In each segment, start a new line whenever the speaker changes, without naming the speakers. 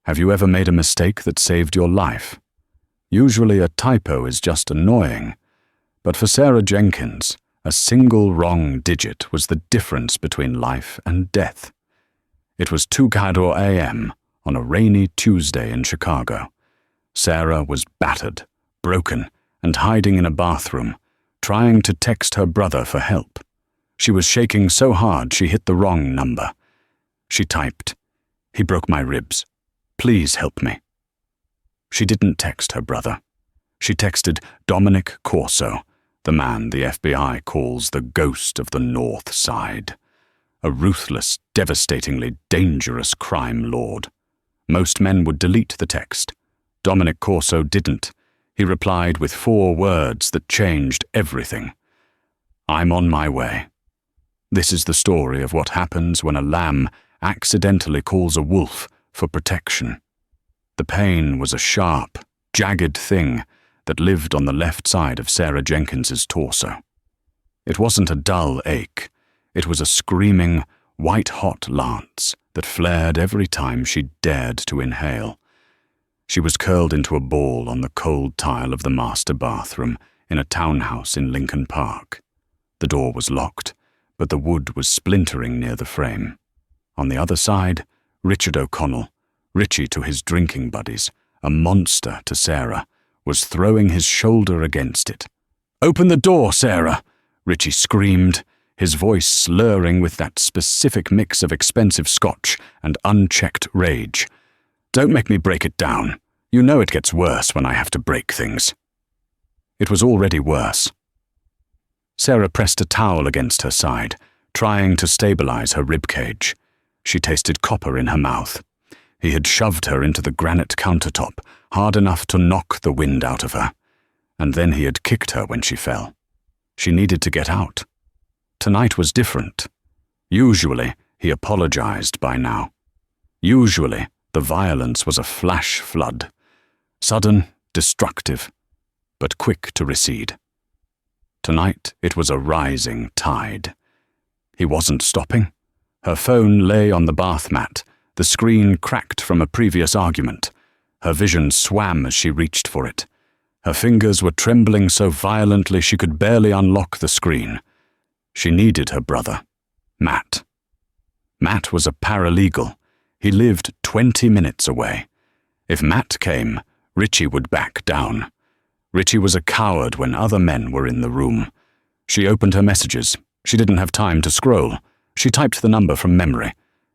Have you ever made a mistake that saved your life? Usually a typo is just annoying, but for Sarah Jenkins, a single wrong digit was the difference between life and death. It was 2:00 a.m. on a rainy Tuesday in Chicago. Sarah was battered, broken, and hiding in a bathroom, trying to text her brother for help. She was shaking so hard she hit the wrong number. She typed, "He broke my ribs. Please help me." She didn't text her brother. She texted Dominic Corso, the man the FBI calls the ghost of the North Side, a ruthless, devastatingly dangerous crime lord. Most men would delete the text. Dominic Corso didn't. He replied with 4 words that changed everything. "I'm on my way." This is the story of what happens when a lamb accidentally calls a wolf for protection. The pain was a sharp, jagged thing that lived on the left side of Sarah Jenkins's torso. It wasn't a dull ache. It was a screaming, white-hot lance that flared every time she dared to inhale. She was curled into a ball on the cold tile of the master bathroom in a townhouse in Lincoln Park. The door was locked, but the wood was splintering near the frame. On the other side, Richard O'Connell, Richie to his drinking buddies, a monster to Sarah, was throwing his shoulder against it. "Open the door, Sarah!" Richie screamed, his voice slurring with that specific mix of expensive scotch and unchecked rage. "Don't make me break it down. You know it gets worse when I have to break things." It was already worse. Sarah pressed a towel against her side, trying to stabilize her ribcage. She tasted copper in her mouth. He had shoved her into the granite countertop, hard enough to knock the wind out of her. And then he had kicked her when she fell. She needed to get out. Tonight was different. Usually, he apologized by now. Usually, the violence was a flash flood. Sudden, destructive, but quick to recede. Tonight, it was a rising tide. He wasn't stopping. Her phone lay on the bath mat, the screen cracked from a previous argument. Her vision swam as she reached for it. Her fingers were trembling so violently she could barely unlock the screen. She needed her brother, Matt. Matt was a paralegal. He lived 20 minutes away. If Matt came, Richie would back down. Richie was a coward when other men were in the room. She opened her messages. She didn't have time to scroll. She typed the number from memory.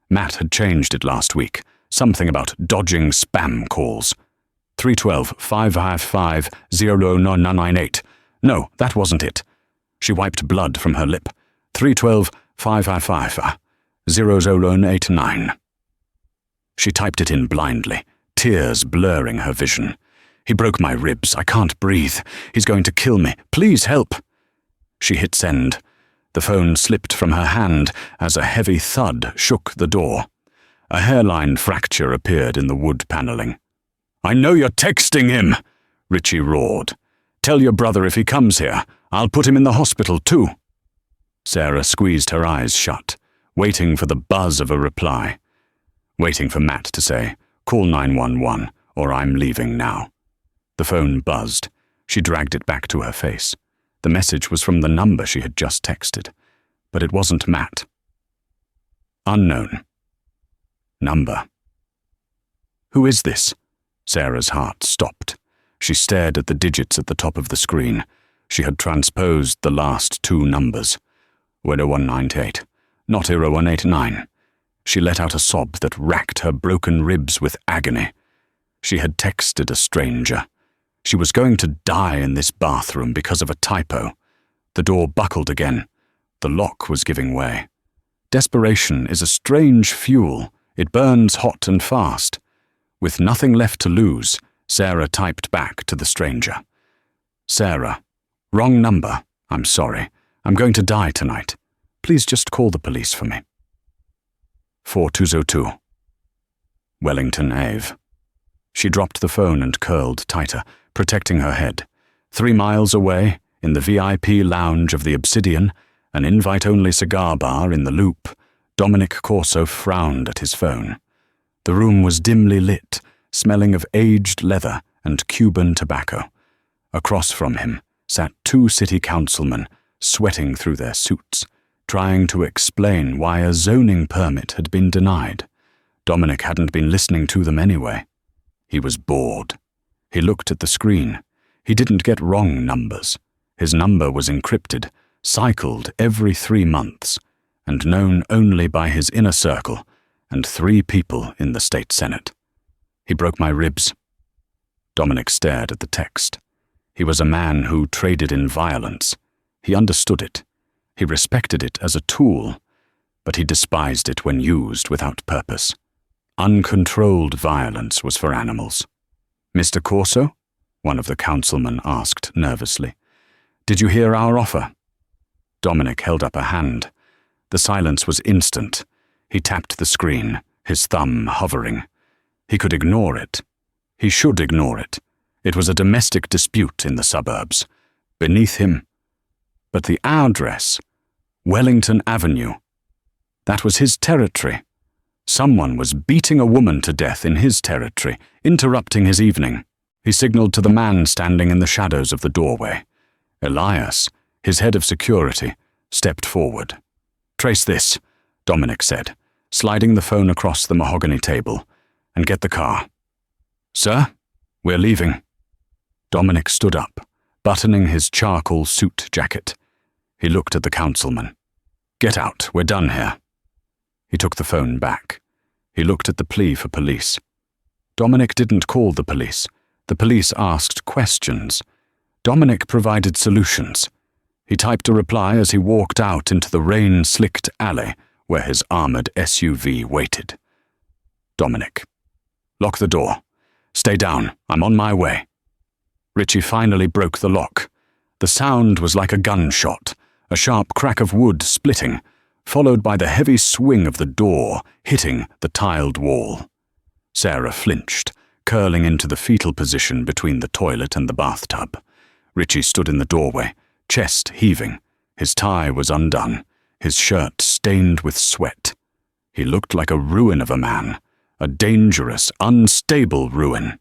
Matt had changed it last week. Something about dodging spam calls. 312-555-00998. No, that wasn't it. She wiped blood from her lip. 312-555-00989. She typed it in blindly, tears blurring her vision. "He broke my ribs. I can't breathe. He's going to kill me. Please help." She hit send. The phone slipped from her hand as a heavy thud shook the door. A hairline fracture appeared in the wood paneling. "I know you're texting him," Richie roared. "Tell your brother if he comes here. I'll put him in the hospital too." Sarah squeezed her eyes shut, waiting for the buzz of a reply. Waiting for Matt to say, "Call 911, or I'm leaving now." The phone buzzed. She dragged it back to her face. The message was from the number she had just texted, but it wasn't Matt. Unknown. Number. Who is this? Sarah's heart stopped. She stared at the digits at the top of the screen. She had transposed the last 2 numbers. 0198, not 0189. She let out a sob that racked her broken ribs with agony. She had texted a stranger. She was going to die in this bathroom because of a typo. The door buckled again. The lock was giving way. Desperation is a strange fuel. It burns hot and fast. With nothing left to lose, Sarah typed back to the stranger. "Sarah, wrong number. I'm sorry. I'm going to die tonight. Please just call the police for me." 4202. Wellington Ave. She dropped the phone and curled tighter, protecting her head. 3 miles away, in the VIP lounge of the Obsidian, an invite-only cigar bar in the Loop, Dominic Corso frowned at his phone. The room was dimly lit, smelling of aged leather and Cuban tobacco. Across from him sat 2 city councilmen, sweating through their suits, trying to explain why a zoning permit had been denied. Dominic hadn't been listening to them anyway. He was bored. He looked at the screen. He didn't get wrong numbers. His number was encrypted, cycled every 3 months, and known only by his inner circle and 3 people in the state senate. He broke my ribs. Dominic stared at the text. He was a man who traded in violence. He understood it. He respected it as a tool, but he despised it when used without purpose. Uncontrolled violence was for animals. "Mr. Corso?" one of the councilmen asked nervously. "Did you hear our offer?" Dominic held up a hand. The silence was instant. He tapped the screen, his thumb hovering. He could ignore it. He should ignore it. It was a domestic dispute in the suburbs. Beneath him. But the address, Wellington Avenue, that was his territory. Someone was beating a woman to death in his territory, interrupting his evening. He signaled to the man standing in the shadows of the doorway. Elias, his head of security, stepped forward. "Trace this," Dominic said, sliding the phone across the mahogany table, "and get the car." "Sir, we're leaving." Dominic stood up, buttoning his charcoal suit jacket. He looked at the councilman. "Get out, we're done here." He took the phone back. He looked at the plea for police. Dominic didn't call the police. The police asked questions. Dominic provided solutions. He typed a reply as he walked out into the rain-slicked alley where his armored SUV waited. Dominic. "Lock the door. Stay down. I'm on my way." Richie finally broke the lock. The sound was like a gunshot, a sharp crack of wood splitting, followed by the heavy swing of the door hitting the tiled wall. Sarah flinched, curling into the fetal position between the toilet and the bathtub. Richie stood in the doorway, chest heaving. His tie was undone, his shirt stained with sweat. He looked like a ruin of a man, a dangerous, unstable ruin.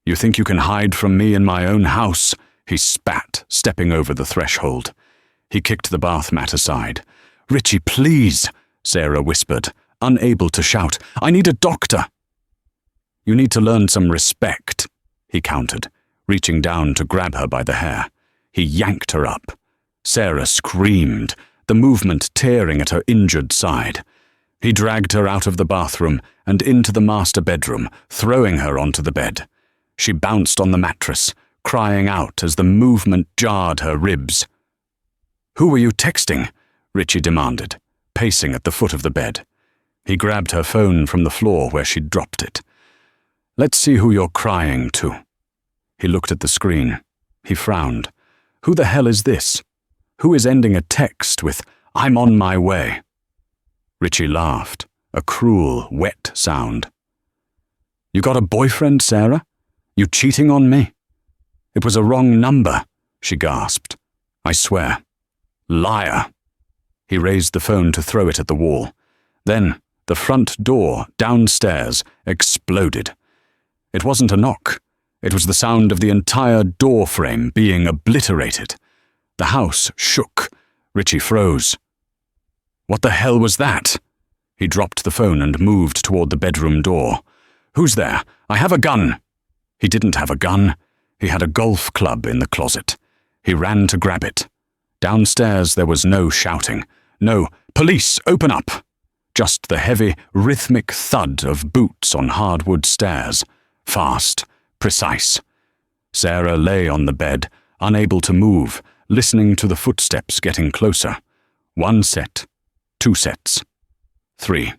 "You think you can hide from me in my own house?" he spat, stepping over the threshold. He kicked the bath mat aside. "Richie, please," Sarah whispered, unable to shout. "I need a doctor." "You need to learn some respect," he countered, reaching down to grab her by the hair. He yanked her up. Sarah screamed, the movement tearing at her injured side. He dragged her out of the bathroom and into the master bedroom, throwing her onto the bed. She bounced on the mattress, crying out as the movement jarred her ribs. "Who were you texting?" Richie demanded, pacing at the foot of the bed. He grabbed her phone from the floor where she'd dropped it. "Let's see who you're crying to." He looked at the screen. He frowned. Who the hell is this? Who is ending a text with, "I'm on my way"? Richie laughed, a cruel, wet sound. "You got a boyfriend, Sarah? You cheating on me?" "It was a wrong number," she gasped. "I swear." "Liar." He raised the phone to throw it at the wall. Then, the front door, downstairs, exploded. It wasn't a knock. It was the sound of the entire door frame being obliterated. The house shook. Richie froze. "What the hell was that?" He dropped the phone and moved toward the bedroom door. "Who's there? I have a gun." He didn't have a gun. He had a golf club in the closet. He ran to grab it. Downstairs there was no shouting. No, "Police, open up!" Just the heavy, rhythmic thud of boots on hardwood stairs. Fast, precise. Sarah lay on the bed, unable to move, listening to the footsteps getting closer. 1 set, 2 sets, 3.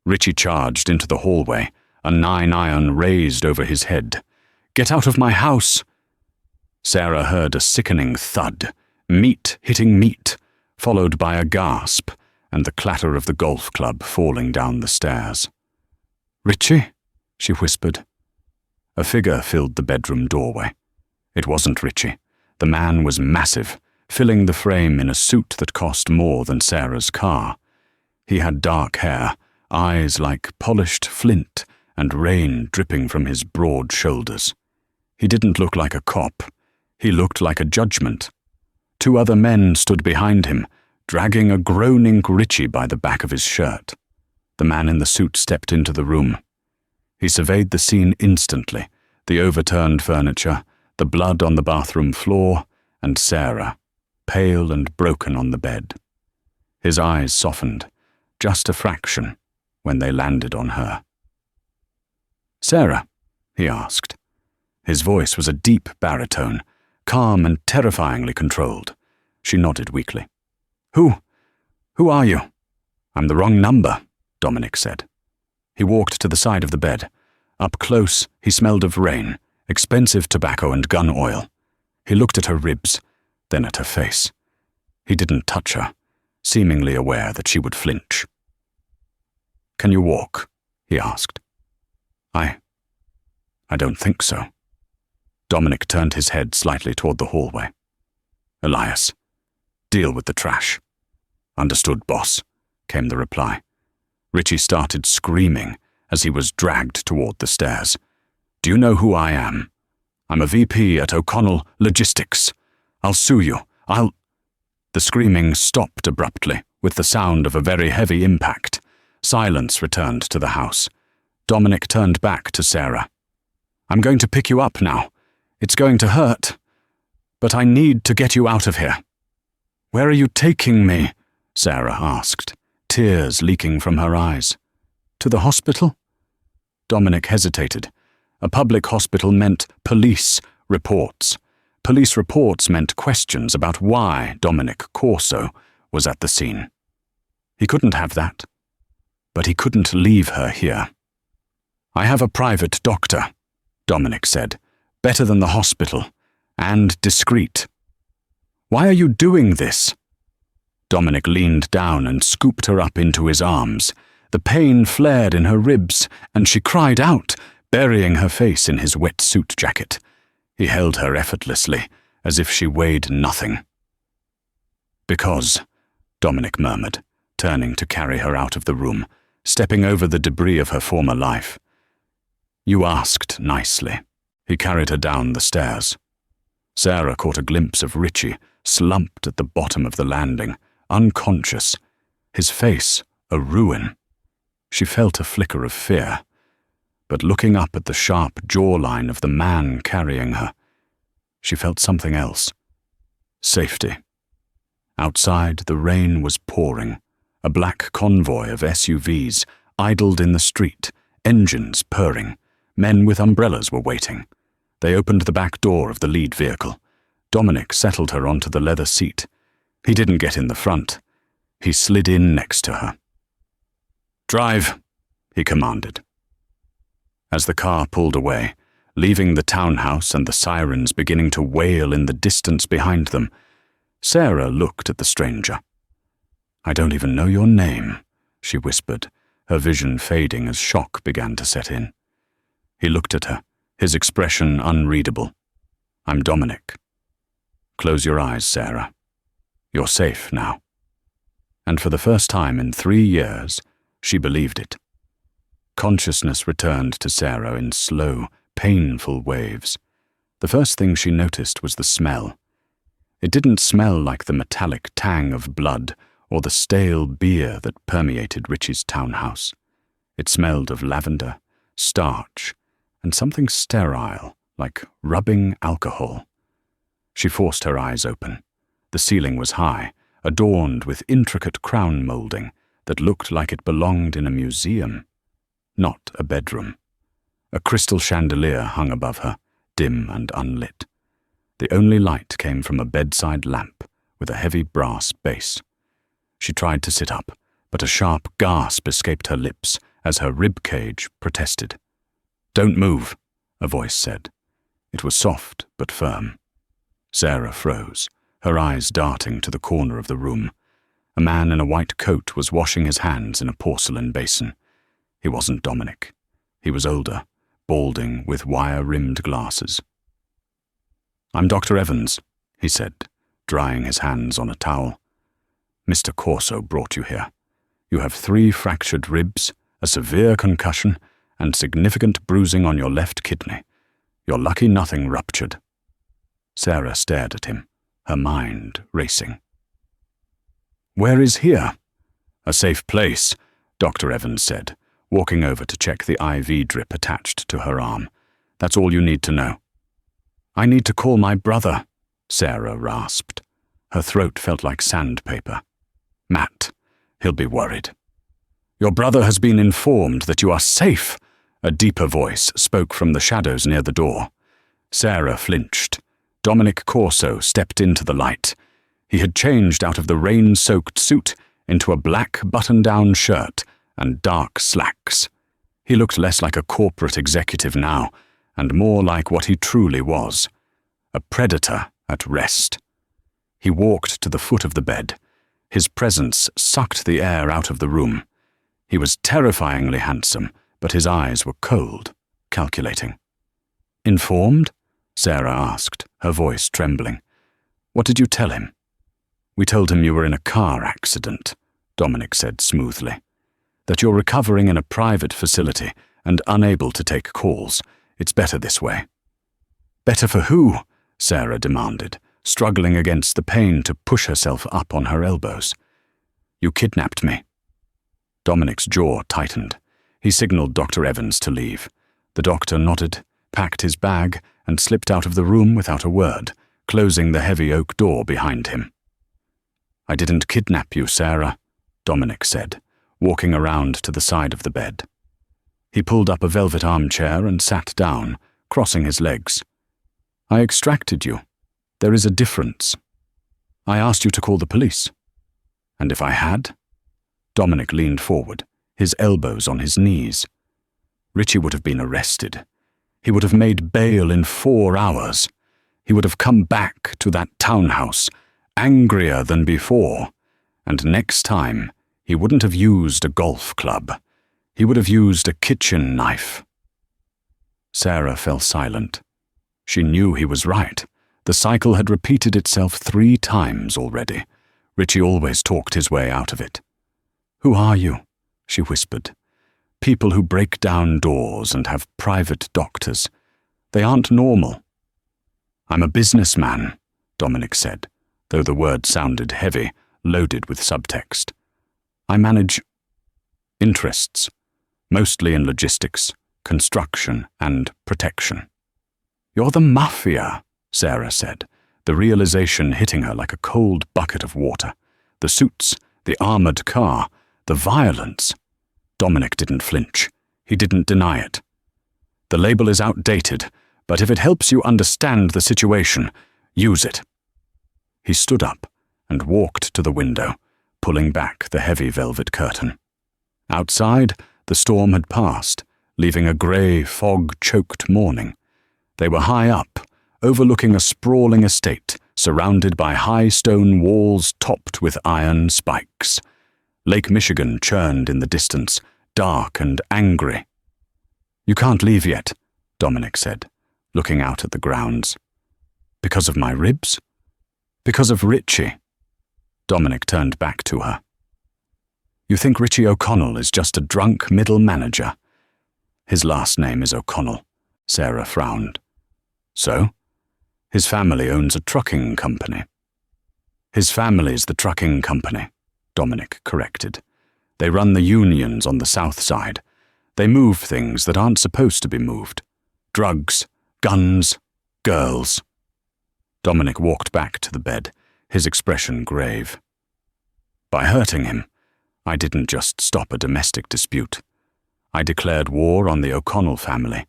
Richie charged into the hallway, a 9-iron raised over his head. "Get out of my house!" Sarah heard a sickening thud, meat hitting meat, followed by a gasp and the clatter of the golf club falling down the stairs. "Richie?" she whispered. A figure filled the bedroom doorway. It wasn't Richie. The man was massive, filling the frame in a suit that cost more than Sarah's car. He had dark hair, eyes like polished flint and rain dripping from his broad shoulders. He didn't look like a cop. He looked like a judgment. 2 other men stood behind him, dragging a groaning Richie by the back of his shirt. The man in the suit stepped into the room. He surveyed the scene instantly, the overturned furniture, the blood on the bathroom floor, and Sarah, pale and broken on the bed. His eyes softened, just a fraction, when they landed on her. "Sarah?" he asked. His voice was a deep baritone, calm and terrifyingly controlled. She nodded weakly. Who are you?" "I'm the wrong number," Dominic said. He walked to the side of the bed. Up close, he smelled of rain, expensive tobacco and gun oil. He looked at her ribs, then at her face. He didn't touch her, seemingly aware that she would flinch. "Can you walk?" he asked. I don't think so." Dominic turned his head slightly toward the hallway. "Elias, deal with the trash." "Understood, boss," came the reply. Richie started screaming as he was dragged toward the stairs. "Do you know who I am? I'm a VP at O'Connell Logistics. I'll sue you. The screaming stopped abruptly with the sound of a very heavy impact. Silence returned to the house. Dominic turned back to Sarah. "I'm going to pick you up now. It's going to hurt, but I need to get you out of here." "Where are you taking me?" Sarah asked, tears leaking from her eyes. "To the hospital?" Dominic hesitated. A public hospital meant police reports. Police reports meant questions about why Dominic Corso was at the scene. He couldn't have that. But he couldn't leave her here. "I have a private doctor," Dominic said. "Better than the hospital. And discreet." "Why are you doing this?" Dominic leaned down and scooped her up into his arms. The pain flared in her ribs, and she cried out, burying her face in his wet suit jacket. He held her effortlessly, as if she weighed nothing. "Because," Dominic murmured, turning to carry her out of the room, stepping over the debris of her former life. "You asked nicely." He carried her down the stairs. Sarah caught a glimpse of Richie, slumped at the bottom of the landing, unconscious, his face a ruin. She felt a flicker of fear, but looking up at the sharp jawline of the man carrying her, she felt something else. Safety. Outside, the rain was pouring. A black convoy of SUVs idled in the street, engines purring. Men with umbrellas were waiting. They opened the back door of the lead vehicle. Dominic settled her onto the leather seat. He didn't get in the front. He slid in next to her. "Drive," he commanded. As the car pulled away, leaving the townhouse and the sirens beginning to wail in the distance behind them, Sarah looked at the stranger. "I don't even know your name," she whispered, her vision fading as shock began to set in. He looked at her, his expression unreadable. "I'm Dominic." "Close your eyes, Sarah. You're safe now." And for the first time in 3 years, she believed it. Consciousness returned to Sarah in slow, painful waves. The first thing she noticed was the smell. It didn't smell like the metallic tang of blood or the stale beer that permeated Richie's townhouse. It smelled of lavender, starch, and something sterile, like rubbing alcohol. She forced her eyes open. The ceiling was high, adorned with intricate crown molding that looked like it belonged in a museum, not a bedroom. A crystal chandelier hung above her, dim and unlit. The only light came from a bedside lamp with a heavy brass base. She tried to sit up, but a sharp gasp escaped her lips as her rib cage protested. "Don't move," a voice said. It was soft but firm. Sarah froze, her eyes darting to the corner of the room. A man in a white coat was washing his hands in a porcelain basin. He wasn't Dominic. He was older, balding with wire-rimmed glasses. "I'm Dr. Evans," he said, drying his hands on a towel. "Mr. Corso brought you here. You have 3 fractured ribs, a severe concussion, and significant bruising on your left kidney. You're lucky nothing ruptured." Sarah stared at him, her mind racing. "Where is here?" "A safe place," Dr. Evans said, walking over to check the IV drip attached to her arm. "That's all you need to know." "I need to call my brother," Sarah rasped. Her throat felt like sandpaper. "Matt, he'll be worried." "Your brother has been informed that you are safe," a deeper voice spoke from the shadows near the door. Sarah flinched. Dominic Corso stepped into the light. He had changed out of the rain-soaked suit into a black button-down shirt and dark slacks. He looked less like a corporate executive now, and more like what he truly was, a predator at rest. He walked to the foot of the bed. His presence sucked the air out of the room. He was terrifyingly handsome, but his eyes were cold, calculating. "Informed?" Sarah asked, her voice trembling. "What did you tell him?" "We told him you were in a car accident," Dominic said smoothly. "That you're recovering in a private facility and unable to take calls. It's better this way." "Better for who?" Sarah demanded, struggling against the pain to push herself up on her elbows. "You kidnapped me." Dominic's jaw tightened. He signaled Dr. Evans to leave. The doctor nodded, packed his bag, and slipped out of the room without a word, closing the heavy oak door behind him. "I didn't kidnap you, Sarah," Dominic said, walking around to the side of the bed. He pulled up a velvet armchair and sat down, crossing his legs. "I extracted you. There is a difference. I asked you to call the police." "And if I had?" Dominic leaned forward, his elbows on his knees. "Richie would have been arrested. He would have made bail in 4 hours. He would have come back to that townhouse, angrier than before. And next time, he wouldn't have used a golf club. He would have used a kitchen knife." Sarah fell silent. She knew he was right. The cycle had repeated itself 3 times already. Richie always talked his way out of it. "Who are you?" she whispered. "People who break down doors and have private doctors. They aren't normal." "I'm a businessman," Dominic said, though the word sounded heavy, loaded with subtext. "I manage interests, mostly in logistics, construction, and protection." "You're the Mafia," Sarah said, the realization hitting her like a cold bucket of water. The suits, the armored car, the violence. Dominic didn't flinch. He didn't deny it. "The label is outdated, but if it helps you understand the situation, use it." He stood up and walked to the window, pulling back the heavy velvet curtain. Outside, the storm had passed, leaving a grey, fog-choked morning. They were high up, overlooking a sprawling estate, surrounded by high stone walls topped with iron spikes. Lake Michigan churned in the distance, dark and angry. "You can't leave yet," Dominic said, looking out at the grounds. "Because of my ribs?" "Because of Richie." Dominic turned back to her. "You think Richie O'Connell is just a drunk middle manager?" "His last name is O'Connell," Sarah frowned. "So? His family owns a trucking company." "His family's the trucking company," Dominic corrected. "They run the unions on the south side. They move things that aren't supposed to be moved. Drugs, guns, girls." Dominic walked back to the bed, his expression grave. "By hurting him, I didn't just stop a domestic dispute. I declared war on the O'Connell family.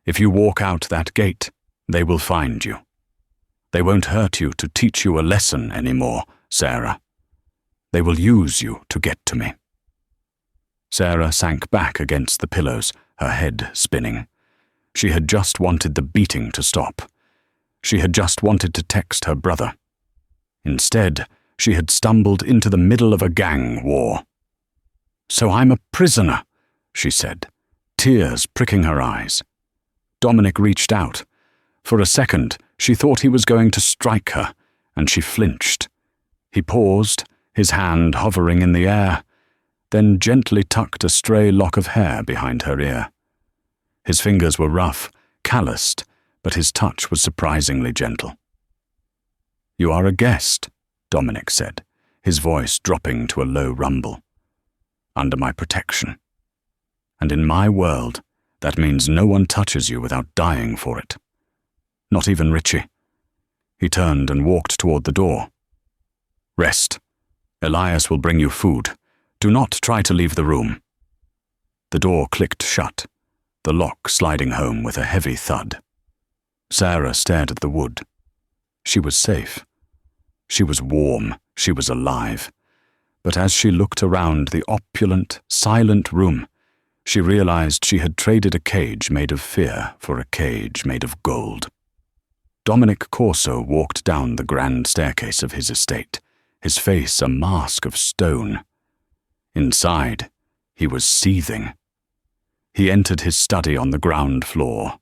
If you walk out that gate, they will find you. They won't hurt you to teach you a lesson anymore, Sarah. They will use you to get to me." Sarah sank back against the pillows, her head spinning. She had just wanted the beating to stop. She had just wanted to text her brother. Instead, she had stumbled into the middle of a gang war. "So I'm a prisoner," she said, tears pricking her eyes. Dominic reached out. For a second, she thought he was going to strike her, and she flinched. He paused, his hand hovering in the air. then gently tucked a stray lock of hair behind her ear. His fingers were rough, calloused, but his touch was surprisingly gentle. "You are a guest," Dominic said, his voice dropping to a low rumble. "Under my protection. And in my world, that means no one touches you without dying for it. Not even Richie." He turned and walked toward the door. "Rest. Elias will bring you food. Do not try to leave the room." The door clicked shut, the lock sliding home with a heavy thud. Sarah stared at the wood. She was safe. She was warm. She was alive. But as she looked around the opulent, silent room, she realized she had traded a cage made of fear for a cage made of gold. Dominic Corso walked down the grand staircase of his estate, his face a mask of stone. Inside, he was seething. He entered his study on the ground floor.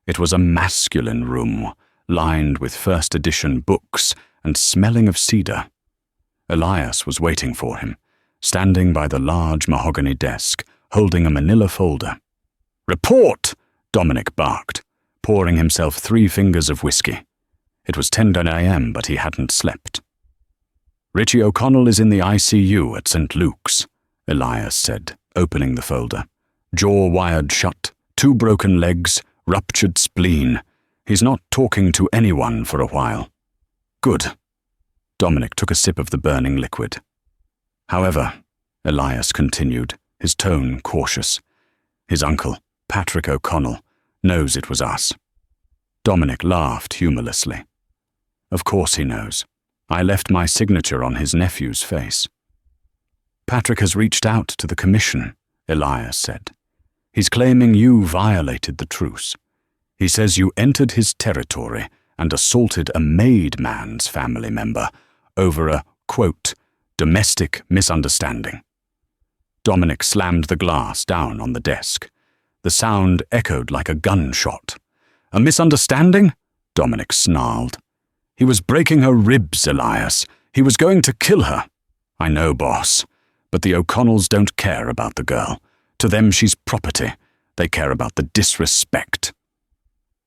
It was a masculine room, lined with first edition books and smelling of cedar. Elias was waiting for him, standing by the large mahogany desk, holding a manila folder. "Report!" Dominic barked, pouring himself 3 fingers of whiskey. It was 10 a.m., but he hadn't slept. "Richie O'Connell is in the ICU at St. Luke's," Elias said, opening the folder. "Jaw wired shut, 2 broken legs, ruptured spleen. He's not talking to anyone for a while." "Good." Dominic took a sip of the burning liquid. "However," Elias continued, his tone cautious, "his uncle, Patrick O'Connell, knows it was us." Dominic laughed humorlessly. "Of course he knows. I left my signature on his nephew's face." "Patrick has reached out to the commission," Elias said. "He's claiming you violated the truce. He says you entered his territory and assaulted a made man's family member over a, quote, domestic misunderstanding." Dominic slammed the glass down on the desk. The sound echoed like a gunshot. "A misunderstanding?" Dominic snarled. "He was breaking her ribs, Elias. He was going to kill her." "I know, boss, but the O'Connells don't care about the girl. To them she's property. They care about the disrespect."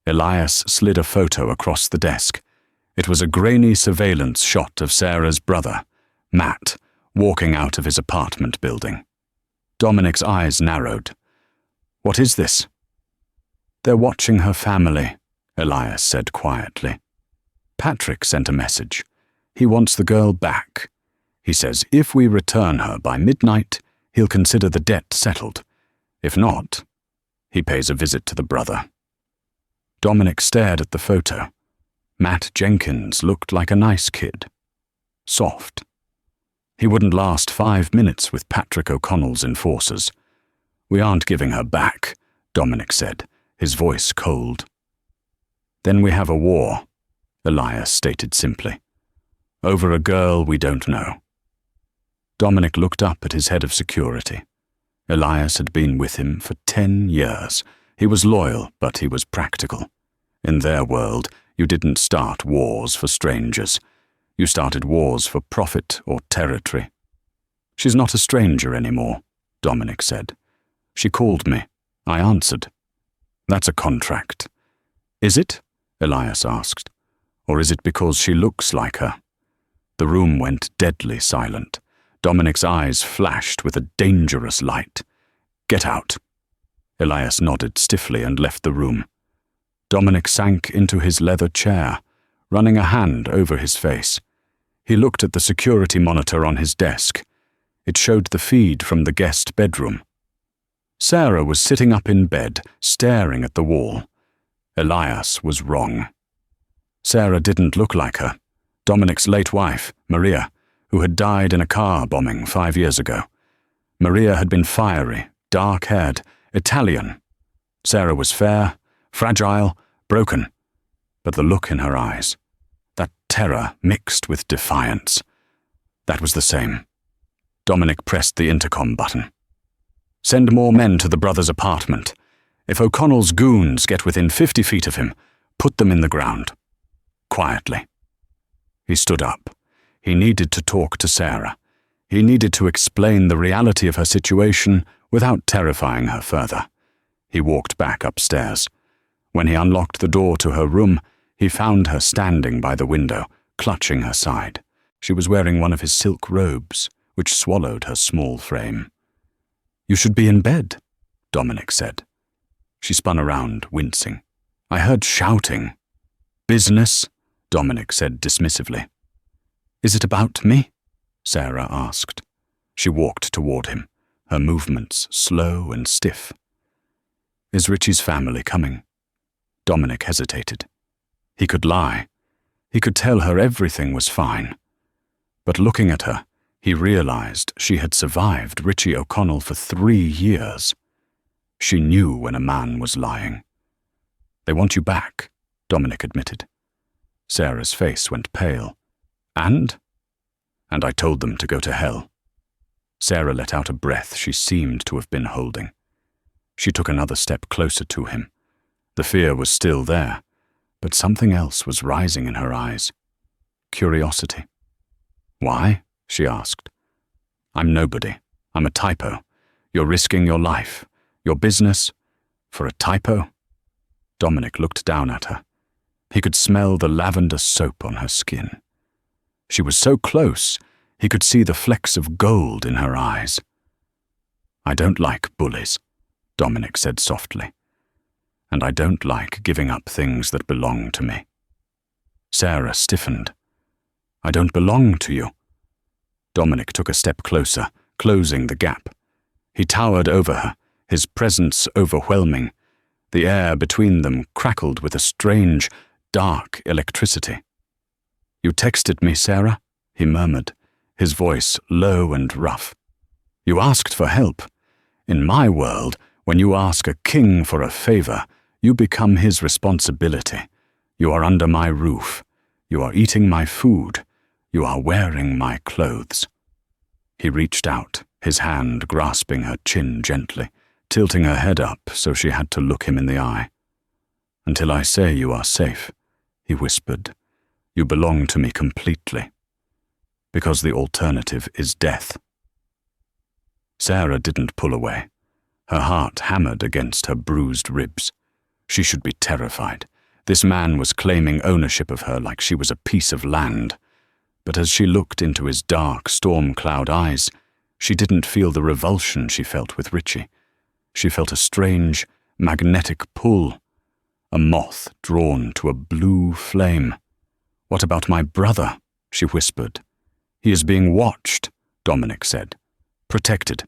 Elias slid a photo across the desk. It was a grainy surveillance shot of Sarah's brother, Matt, walking out of his apartment building. Dominic's eyes narrowed. "What is this?" "They're watching her family," Elias said quietly. "Patrick sent a message. He wants the girl back. He says if we return her by midnight, he'll consider the debt settled. If not, he pays a visit to the brother." Dominic stared at the photo. Matt Jenkins looked like a nice kid. Soft. He wouldn't last 5 minutes with Patrick O'Connell's enforcers. "We aren't giving her back," Dominic said, his voice cold. "Then we have a war," Elias stated simply. "Over a girl we don't know." Dominic looked up at his head of security. Elias had been with him for 10 years. He was loyal, but he was practical. In their world, you didn't start wars for strangers. You started wars for profit or territory. "She's not a stranger anymore," Dominic said. "She called me. I answered." "That's a contract." "Is it?" Elias asked. "Or is it because she looks like her?" The room went deadly silent. Dominic's eyes flashed with a dangerous light. "Get out." Elias nodded stiffly and left the room. Dominic sank into his leather chair, running a hand over his face. He looked at the security monitor on his desk. It showed the feed from the guest bedroom. Sarah was sitting up in bed, staring at the wall. Elias was wrong. Sarah didn't look like her. Dominic's late wife, Maria, who had died in a car bombing 5 years ago. Maria had been fiery, dark-haired, Italian. Sarah was fair, fragile, broken, but the look in her eyes, that terror mixed with defiance, that was the same. Dominic pressed the intercom button. "Send more men to the brother's apartment. If O'Connell's goons get within 50 feet of him, put them in the ground. Quietly." He stood up. He needed to talk to Sarah. He needed to explain the reality of her situation without terrifying her further. He walked back upstairs. When he unlocked the door to her room, he found her standing by the window, clutching her side. She was wearing one of his silk robes, which swallowed her small frame. "You should be in bed," Dominic said. She spun around, wincing. "I heard shouting." "Business?" Dominic said dismissively. "Is it about me?" Sarah asked. She walked toward him, her movements slow and stiff. "Is Richie's family coming?" Dominic hesitated. He could lie. He could tell her everything was fine. But looking at her, he realized she had survived Richie O'Connell for 3 years. She knew when a man was lying. "They want you back," Dominic admitted. Sarah's face went pale. And I told them to go to hell." Sarah let out a breath she seemed to have been holding. She took another step closer to him. The fear was still there, but something else was rising in her eyes. Curiosity. "Why?" she asked. "I'm nobody. I'm a typo. You're risking your life, your business, for a typo?" Dominic looked down at her. He could smell the lavender soap on her skin. She was so close, he could see the flecks of gold in her eyes. "I don't like bullies," Dominic said softly. "And I don't like giving up things that belong to me." Sarah stiffened. "I don't belong to you." Dominic took a step closer, closing the gap. He towered over her, his presence overwhelming. The air between them crackled with a strange, dark electricity. "You texted me, Sarah," he murmured, his voice low and rough. "You asked for help. In my world, when you ask a king for a favor, you become his responsibility. You are under my roof. You are eating my food. You are wearing my clothes." He reached out, his hand grasping her chin gently, tilting her head up so she had to look him in the eye. "Until I say you are safe," he whispered, "you belong to me completely. Because the alternative is death." Sarah didn't pull away. Her heart hammered against her bruised ribs. She should be terrified. This man was claiming ownership of her like she was a piece of land. But as she looked into his dark, storm-cloud eyes, she didn't feel the revulsion she felt with Richie. She felt a strange, magnetic pull, a moth drawn to a blue flame. "What about my brother?" she whispered. "He is being watched," Dominic said. "Protected.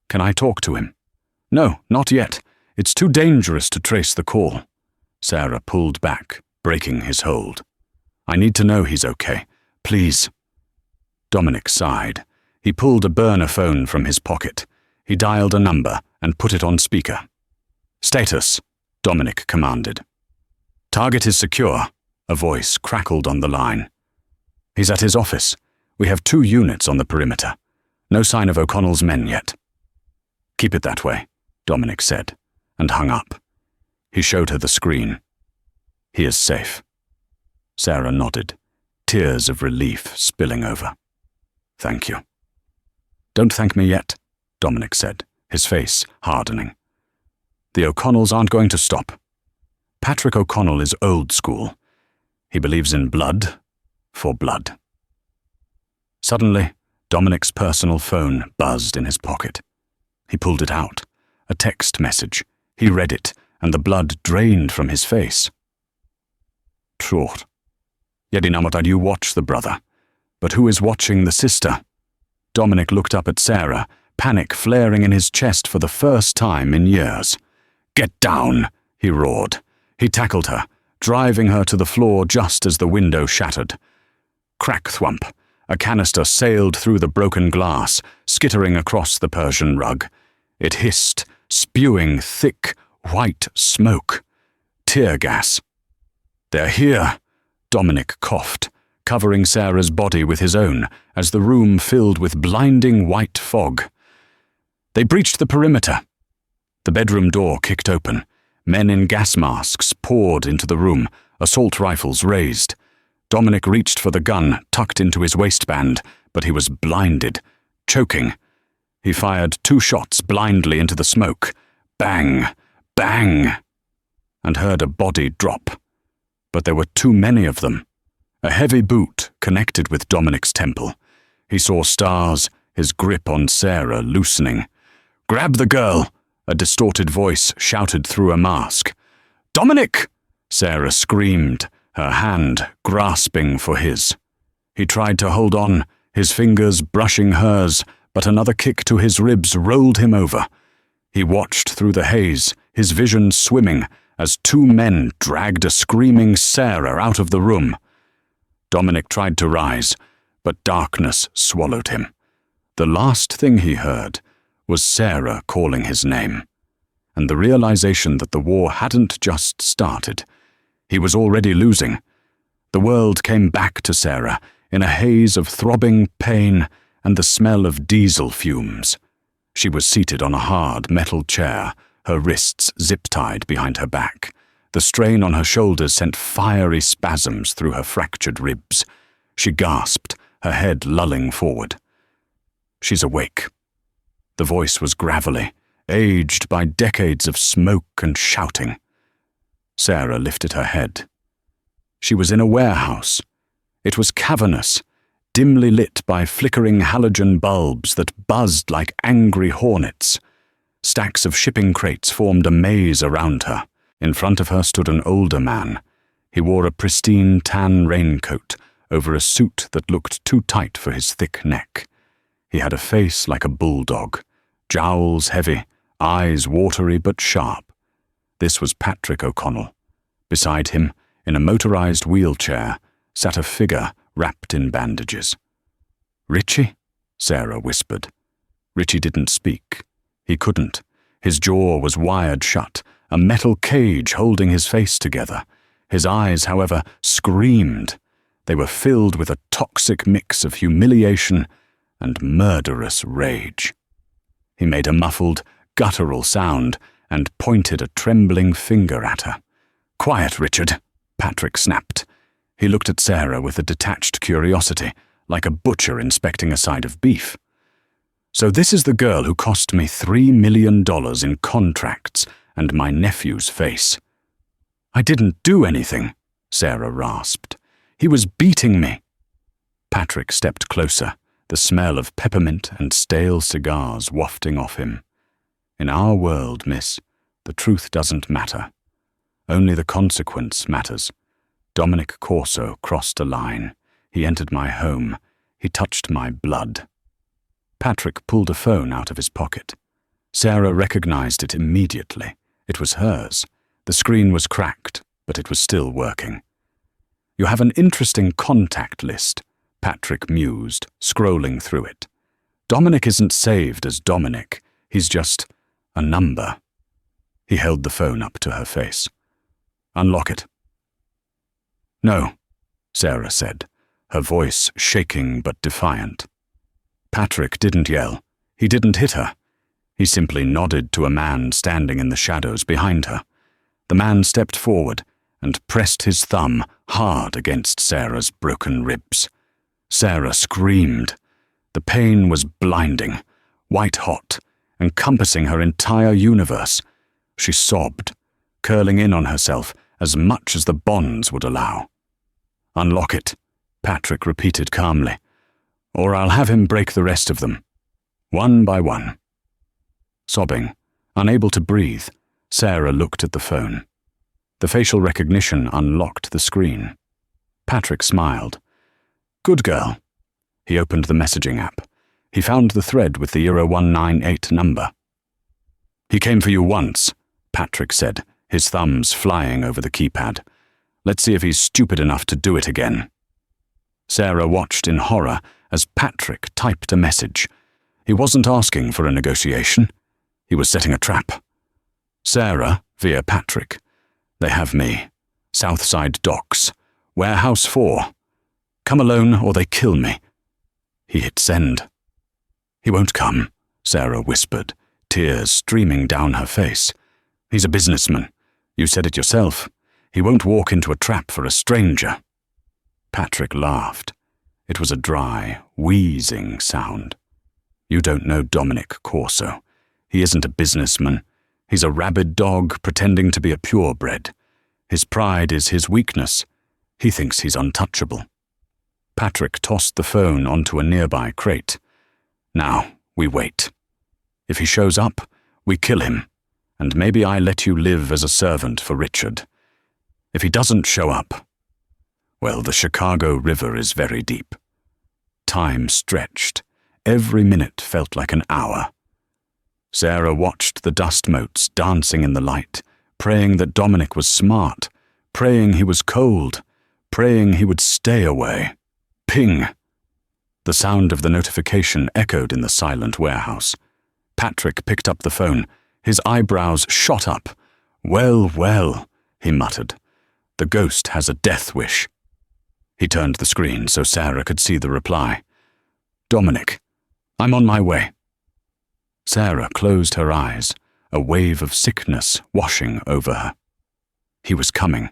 Can I talk to him?" "No, not yet. It's too dangerous to trace the call." Sarah pulled back, breaking his hold. "I need to know he's okay. Please." Dominic sighed. He pulled a burner phone from his pocket. He dialed a number and put it on speaker. "Status," Dominic commanded. "Target is secure," a voice crackled on the line. "He's at his office. We have 2 units on the perimeter. No sign of O'Connell's men yet." "Keep it that way," Dominic said, and hung up. He showed her the screen. "He is safe." Sarah nodded, tears of relief spilling over. "Thank you." "Don't thank me yet," Dominic said, his face hardening. "The O'Connells aren't going to stop. Patrick O'Connell is old school. He believes in blood for blood." Suddenly, Dominic's personal phone buzzed in his pocket. He pulled it out. A text message. He read it, and the blood drained from his face. "Trort. Jedinamotad, you watch the brother. But who is watching the sister?" Dominic looked up at Sarah, panic flaring in his chest for the first time in years. "Get down!" he roared. He tackled her, driving her to the floor just as the window shattered. Crack thwump. A canister sailed through the broken glass, skittering across the Persian rug. It hissed, spewing thick, white smoke. Tear gas. "They're here," Dominic coughed, covering Sarah's body with his own as the room filled with blinding white fog. They breached the perimeter. The bedroom door kicked open. Men in gas masks poured into the room, assault rifles raised. Dominic reached for the gun tucked into his waistband, but he was blinded. choking. He fired 2 shots blindly into the smoke. Bang! Bang! And heard a body drop. But there were too many of them. A heavy boot connected with Dominic's temple. He saw stars, his grip on Sarah loosening. "Grab the girl!" a distorted voice shouted through a mask. "Dominic!" Sarah screamed, her hand grasping for his. He tried to hold on, his fingers brushing hers, but another kick to his ribs rolled him over. He watched through the haze, his vision swimming, as 2 men dragged a screaming Sarah out of the room. Dominic tried to rise, but darkness swallowed him. The last thing he heard was Sarah calling his name, and the realization that the war hadn't just started. He was already losing. The world came back to Sarah in a haze of throbbing pain and the smell of diesel fumes. She was seated on a hard metal chair, her wrists zip-tied behind her back. The strain on her shoulders sent fiery spasms through her fractured ribs. She gasped, her head lolling forward. "She's awake." The voice was gravelly, aged by decades of smoke and shouting. Sarah lifted her head. She was in a warehouse. It was cavernous, dimly lit by flickering halogen bulbs that buzzed like angry hornets. Stacks of shipping crates formed a maze around her. In front of her stood an older man. He wore a pristine tan raincoat over a suit that looked too tight for his thick neck. He had a face like a bulldog, jowls heavy, eyes watery but sharp. This was Patrick O'Connell. Beside him, in a motorized wheelchair, sat a figure wrapped in bandages. "Richie?" Sarah whispered. Richie didn't speak. He couldn't. His jaw was wired shut, a metal cage holding his face together. His eyes, however, screamed. They were filled with a toxic mix of humiliation and murderous rage. He made a muffled, guttural sound and pointed a trembling finger at her. "Quiet, Richard," Patrick snapped. He looked at Sarah with a detached curiosity, like a butcher inspecting a side of beef. "So this is the girl who cost me $3 million in contracts and my nephew's face." "I didn't do anything," Sarah rasped. "He was beating me." Patrick stepped closer, the smell of peppermint and stale cigars wafting off him. "In our world, miss, the truth doesn't matter. Only the consequence matters. Dominic Corso crossed a line. He entered my home. He touched my blood." Patrick pulled a phone out of his pocket. Sarah recognized it immediately. It was hers. The screen was cracked, but it was still working. "You have an interesting contact list," Patrick mused, scrolling through it. "Dominic isn't saved as Dominic. He's just a number." He held the phone up to her face. "Unlock it." "No," Sarah said, her voice shaking but defiant. Patrick didn't yell. He didn't hit her. He simply nodded to a man standing in the shadows behind her. The man stepped forward and pressed his thumb hard against Sarah's broken ribs. Sarah screamed. The pain was blinding, white-hot, encompassing her entire universe. She sobbed, curling in on herself as much as the bonds would allow. "Unlock it," Patrick repeated calmly, "or I'll have him break the rest of them, one by one." Sobbing, unable to breathe, Sarah looked at the phone. The facial recognition unlocked the screen. Patrick smiled. "Good girl." He opened the messaging app. He found the thread with the 0198 number. "He came for you once," Patrick said, his thumbs flying over the keypad. "Let's see if he's stupid enough to do it again." Sarah watched in horror as Patrick typed a message. He wasn't asking for a negotiation. He was setting a trap. "Sarah, via Patrick. They have me. Southside Docks. Warehouse 4. Come alone or they kill me." He hit send. "He won't come," Sarah whispered, tears streaming down her face. "He's a businessman. You said it yourself. He won't walk into a trap for a stranger." Patrick laughed. It was a dry, wheezing sound. You don't know Dominic Corso. He isn't a businessman. He's a rabid dog pretending to be a purebred. His pride is his weakness. He thinks he's untouchable. Patrick tossed the phone onto a nearby crate. Now, we wait. If he shows up, we kill him, and maybe I let you live as a servant for Richard. If he doesn't show up, well, the Chicago River is very deep. Time stretched. Every minute felt like an hour. Sarah watched the dust motes dancing in the light, praying that Dominic was smart, praying he was cold, praying he would stay away. Ping! The sound of the notification echoed in the silent warehouse. Patrick picked up the phone. His eyebrows shot up. Well, well, he muttered. The ghost has a death wish. He turned the screen so Sarah could see the reply. Dominic, I'm on my way. Sarah closed her eyes, a wave of sickness washing over her. He was coming,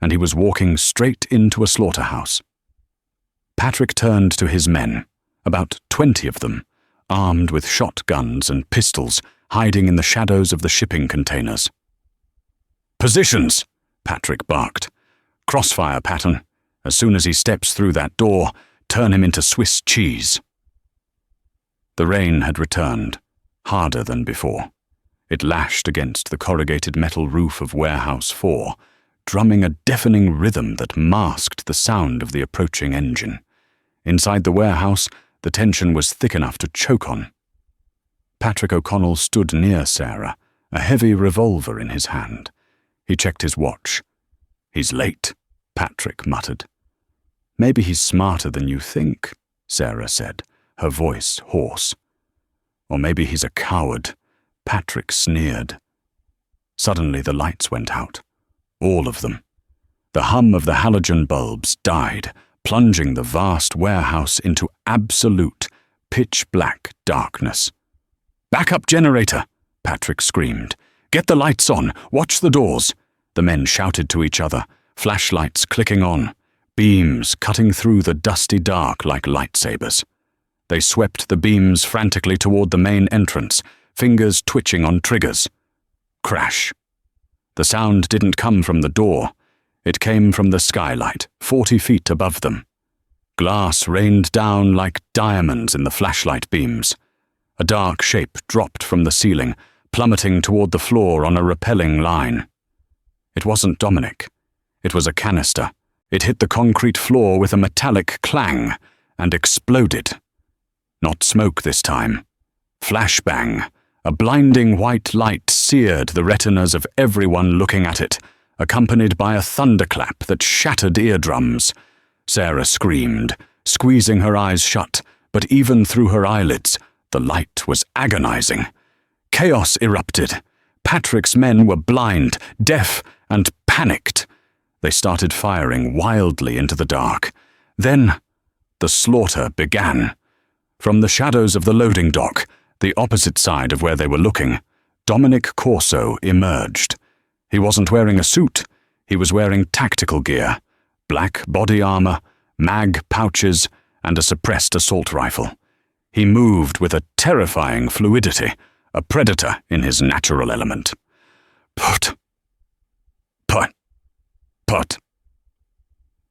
and he was walking straight into a slaughterhouse. Patrick turned to his men, about 20 of them, armed with shotguns and pistols, hiding in the shadows of the shipping containers. Positions, Patrick barked. Crossfire pattern. As soon as he steps through that door, turn him into Swiss cheese. The rain had returned, harder than before. It lashed against the corrugated metal roof of Warehouse 4, drumming a deafening rhythm that masked the sound of the approaching engine. Inside the warehouse, the tension was thick enough to choke on. Patrick O'Connell stood near Sarah, a heavy revolver in his hand. He checked his watch. He's late, Patrick muttered. Maybe he's smarter than you think, Sarah said, her voice hoarse. Or maybe he's a coward, Patrick sneered. Suddenly the lights went out. All of them. The hum of the halogen bulbs died, plunging the vast warehouse into absolute, pitch-black darkness. "Backup generator!" Patrick screamed. "Get the lights on! Watch the doors!" The men shouted to each other, flashlights clicking on, beams cutting through the dusty dark like lightsabers. They swept the beams frantically toward the main entrance, fingers twitching on triggers. Crash. The sound didn't come from the door. It came from the skylight, 40 feet above them. Glass rained down like diamonds in the flashlight beams. A dark shape dropped from the ceiling, plummeting toward the floor on a repelling line. It wasn't Dominic. It was a canister. It hit the concrete floor with a metallic clang and exploded. Not smoke this time. Flashbang. A blinding white light seared the retinas of everyone looking at it, accompanied by a thunderclap that shattered eardrums. Sarah screamed, squeezing her eyes shut, but even through her eyelids, the light was agonizing. Chaos erupted. Patrick's men were blind, deaf, and panicked. They started firing wildly into the dark. Then, the slaughter began. From the shadows of the loading dock, the opposite side of where they were looking, Dominic Corso emerged. He wasn't wearing a suit. He was wearing tactical gear, black body armor, mag pouches, and a suppressed assault rifle. He moved with a terrifying fluidity, a predator in his natural element. Put.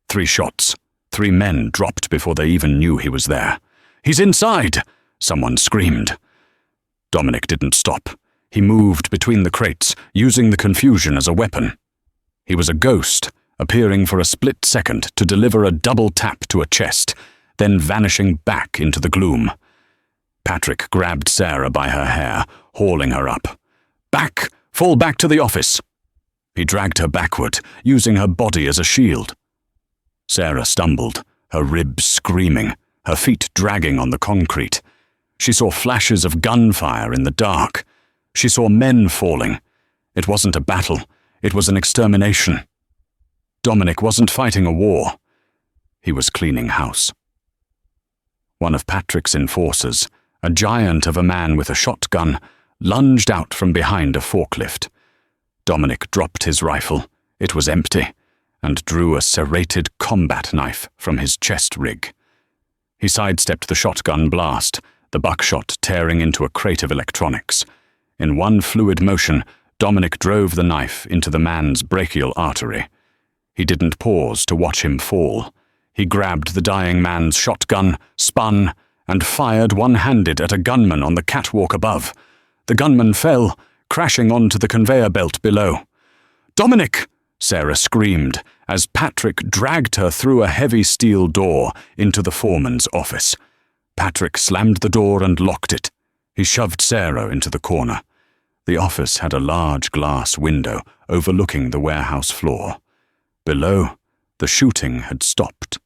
3 shots. 3 men dropped before they even knew he was there. "He's inside!" someone screamed. Dominic didn't stop. He moved between the crates, using the confusion as a weapon. He was a ghost, appearing for a split second to deliver a double tap to a chest, then vanishing back into the gloom. Patrick grabbed Sarah by her hair, hauling her up. "Back! Fall back to the office!" He dragged her backward, using her body as a shield. Sarah stumbled, her ribs screaming, her feet dragging on the concrete. She saw flashes of gunfire in the dark. She saw men falling. It wasn't a battle. It was an extermination. Dominic wasn't fighting a war. He was cleaning house. One of Patrick's enforcers, a giant of a man with a shotgun, lunged out from behind a forklift. Dominic dropped his rifle. It was empty, and drew a serrated combat knife from his chest rig. He sidestepped the shotgun blast, the buckshot tearing into a crate of electronics. In one fluid motion, Dominic drove the knife into the man's brachial artery. He didn't pause to watch him fall. He grabbed the dying man's shotgun, spun, and fired one-handed at a gunman on the catwalk above. The gunman fell, crashing onto the conveyor belt below. "Dominic!" Sarah screamed as Patrick dragged her through a heavy steel door into the foreman's office. Patrick slammed the door and locked it. He shoved Sarah into the corner. The office had a large glass window overlooking the warehouse floor. Below, the shooting had stopped.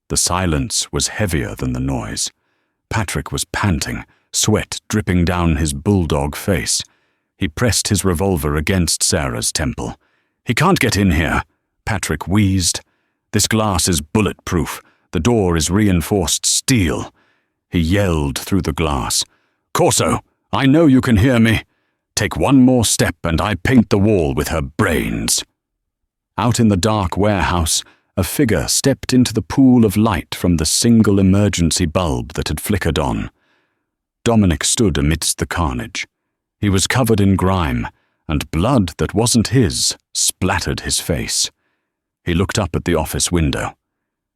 The silence was heavier than the noise. Patrick was panting, sweat dripping down his bulldog face. He pressed his revolver against Sarah's temple. "He can't get in here," Patrick wheezed. "This glass is bulletproof. The door is reinforced steel." He yelled through the glass. "Corso, I know you can hear me. Take one more step and I paint the wall with her brains." Out in the dark warehouse, a figure stepped into the pool of light from the single emergency bulb that had flickered on. Dominic stood amidst the carnage. He was covered in grime, and blood that wasn't his splattered his face. He looked up at the office window.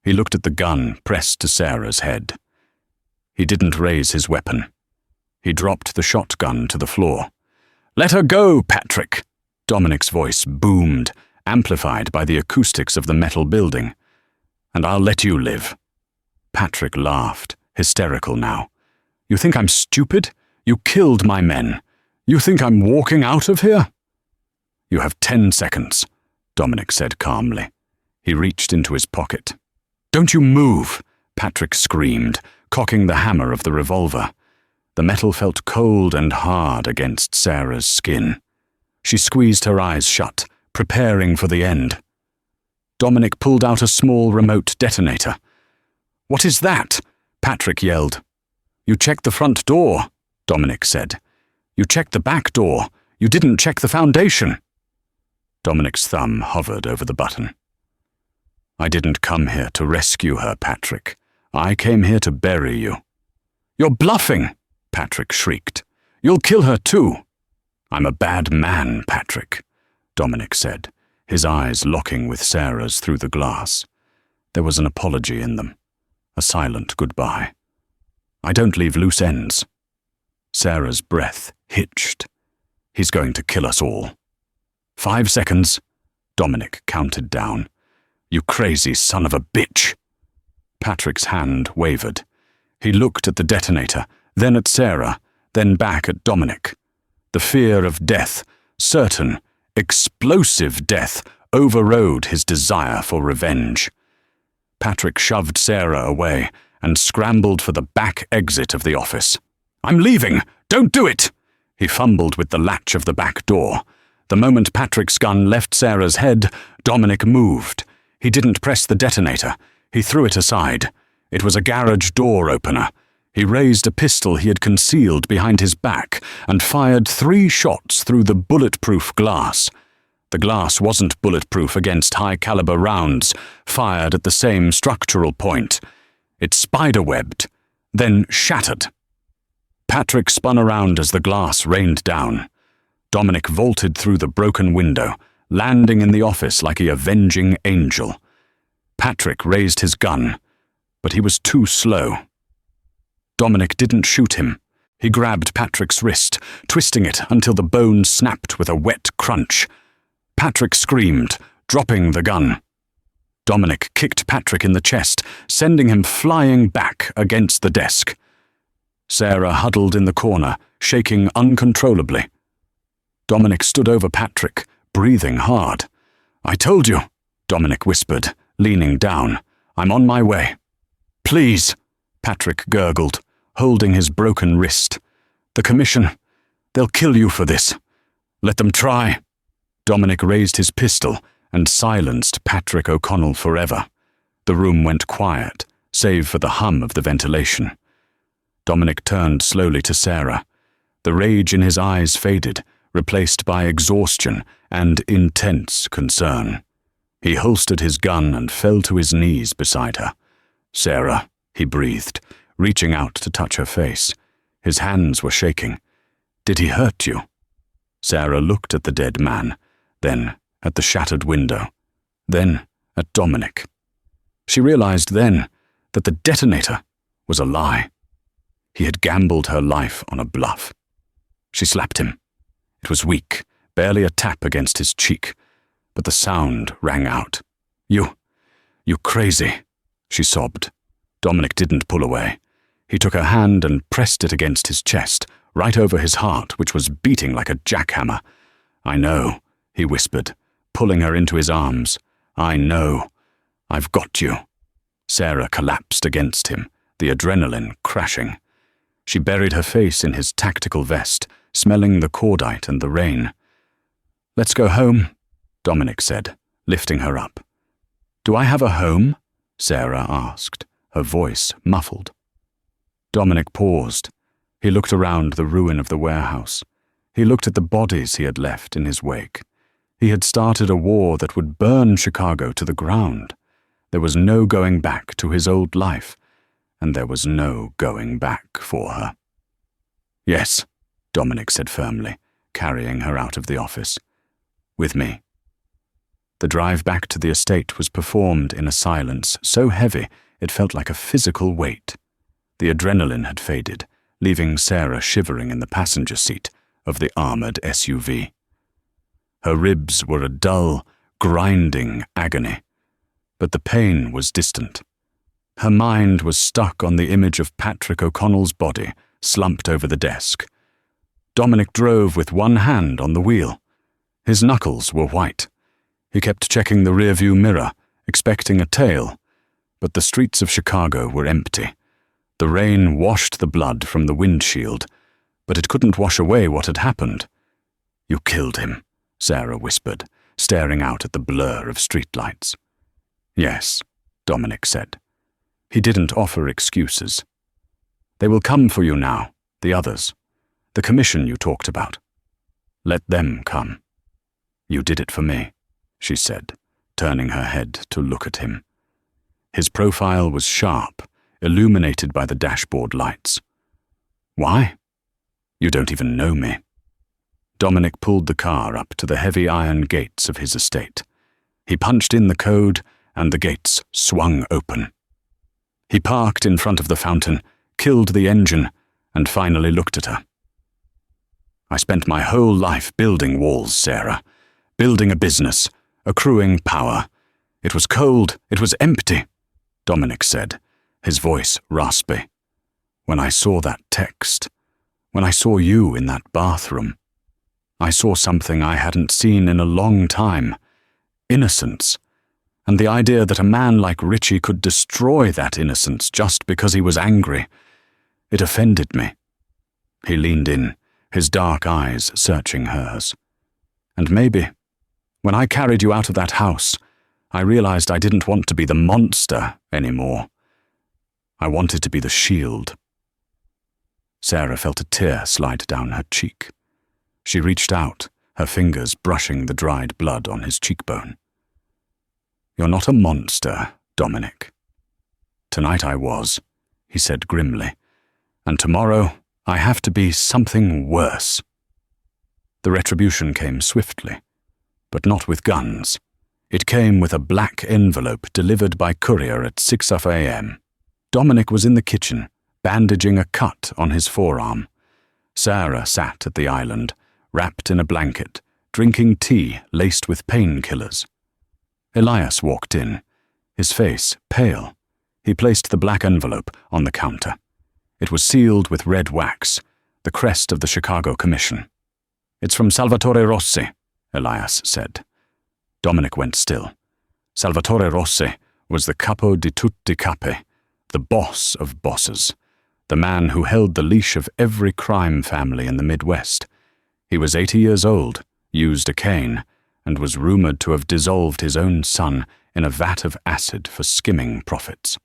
He looked at the gun pressed to Sarah's head. He didn't raise his weapon. He dropped the shotgun to the floor. "Let her go, Patrick!" Dominic's voice boomed, amplified by the acoustics of the metal building. "And I'll let you live." Patrick laughed, hysterical now. "You think I'm stupid? You killed my men. You think I'm walking out of here?" "You have 10 seconds, Dominic said calmly. He reached into his pocket. "Don't you move!" Patrick screamed, cocking the hammer of the revolver. The metal felt cold and hard against Sarah's skin. She squeezed her eyes shut, preparing for the end. Dominic pulled out a small remote detonator. "What is that?" Patrick yelled. "You checked the front door," Dominic said. "You checked the back door. You didn't check the foundation." Dominic's thumb hovered over the button. "I didn't come here to rescue her, Patrick. I came here to bury you." "You're bluffing!" Patrick shrieked. "You'll kill her too." "I'm a bad man, Patrick," Dominic said, his eyes locking with Sarah's through the glass. There was an apology in them, a silent goodbye. "I don't leave loose ends." Sarah's breath hitched. "He's going to kill us all." 5 seconds, Dominic counted down. "You crazy son of a bitch." Patrick's hand wavered. He looked at the detonator, then at Sarah, then back at Dominic. The fear of death, certain, explosive death, overrode his desire for revenge. Patrick shoved Sarah away and scrambled for the back exit of the office. "I'm leaving! Don't do it!" He fumbled with the latch of the back door. The moment Patrick's gun left Sarah's head, Dominic moved. He didn't press the detonator. He threw it aside. It was a garage door opener. He raised a pistol he had concealed behind his back and fired 3 shots through the bulletproof glass. The glass wasn't bulletproof against high-caliber rounds, fired at the same structural point. It spiderwebbed, then shattered. Patrick spun around as the glass rained down. Dominic vaulted through the broken window, landing in the office like an avenging angel. Patrick raised his gun, but he was too slow. Dominic didn't shoot him. He grabbed Patrick's wrist, twisting it until the bone snapped with a wet crunch. Patrick screamed, dropping the gun. Dominic kicked Patrick in the chest, sending him flying back against the desk. Sarah huddled in the corner, shaking uncontrollably. Dominic stood over Patrick, breathing hard. "I told you," Dominic whispered, leaning down. "I'm on my way." "Please," Patrick gurgled, holding his broken wrist. "The commission, they'll kill you for this. Let them try." Dominic raised his pistol and silenced Patrick O'Connell forever. The room went quiet, save for the hum of the ventilation. Dominic turned slowly to Sarah. The rage in his eyes faded, replaced by exhaustion and intense concern. He holstered his gun and fell to his knees beside her. "Sarah," he breathed, reaching out to touch her face. His hands were shaking. "Did he hurt you?" Sarah looked at the dead man, then at the shattered window, then at Dominic. She realized then that the detonator was a lie. He had gambled her life on a bluff. She slapped him. It was weak, barely a tap against his cheek, but the sound rang out. You crazy," she sobbed. Dominic didn't pull away. He took her hand and pressed it against his chest, right over his heart, which was beating like a jackhammer. "I know," he whispered, pulling her into his arms. "I know. I've got you." Sarah collapsed against him, the adrenaline crashing. She buried her face in his tactical vest, smelling the cordite and the rain. "Let's go home," Dominic said, lifting her up. "Do I have a home?" Sarah asked, her voice muffled. Dominic paused. He looked around the ruin of the warehouse. He looked at the bodies he had left in his wake. He had started a war that would burn Chicago to the ground. There was no going back to his old life, and there was no going back for her. "Yes," Dominic said firmly, carrying her out of the office. "With me." The drive back to the estate was performed in a silence so heavy it felt like a physical weight. The adrenaline had faded, leaving Sarah shivering in the passenger seat of the armored SUV. Her ribs were a dull, grinding agony, but the pain was distant. Her mind was stuck on the image of Patrick O'Connell's body slumped over the desk. Dominic drove with one hand on the wheel. His knuckles were white. He kept checking the rearview mirror, expecting a tail, but the streets of Chicago were empty. The rain washed the blood from the windshield, but it couldn't wash away what had happened. "You killed him," Sarah whispered, staring out at the blur of streetlights. "Yes," Dominic said. He didn't offer excuses. "They will come for you now, the others. The commission you talked about. Let them come." "You did it for me," she said, turning her head to look at him. His profile was sharp, illuminated by the dashboard lights. "Why? You don't even know me." Dominic pulled the car up to the heavy iron gates of his estate. He punched in the code, and the gates swung open. He parked in front of the fountain, killed the engine, and finally looked at her. "I spent my whole life building walls, Sarah, building a business, accruing power. It was cold, it was empty," Dominic said, his voice raspy. "When I saw that text, when I saw you in that bathroom, I saw something I hadn't seen in a long time. Innocence. And the idea that a man like Richie could destroy that innocence just because he was angry. It offended me." He leaned in, his dark eyes searching hers. "And maybe, when I carried you out of that house, I realized I didn't want to be the monster anymore. I wanted to be the shield." Sarah felt a tear slide down her cheek. She reached out, her fingers brushing the dried blood on his cheekbone. "You're not a monster, Dominic." "Tonight I was," he said grimly, "and tomorrow I have to be something worse." The retribution came swiftly, but not with guns. It came with a black envelope delivered by courier at 6 a.m. Dominic was in the kitchen, bandaging a cut on his forearm. Sarah sat at the island, wrapped in a blanket, drinking tea laced with painkillers. Elias walked in, his face pale. He placed the black envelope on the counter. It was sealed with red wax, the crest of the Chicago Commission. "It's from Salvatore Rossi," Elias said. Dominic went still. Salvatore Rossi was the capo di tutti capi, the boss of bosses, the man who held the leash of every crime family in the Midwest. He was 80 years old, used a cane, and was rumored to have dissolved his own son in a vat of acid for skimming profits.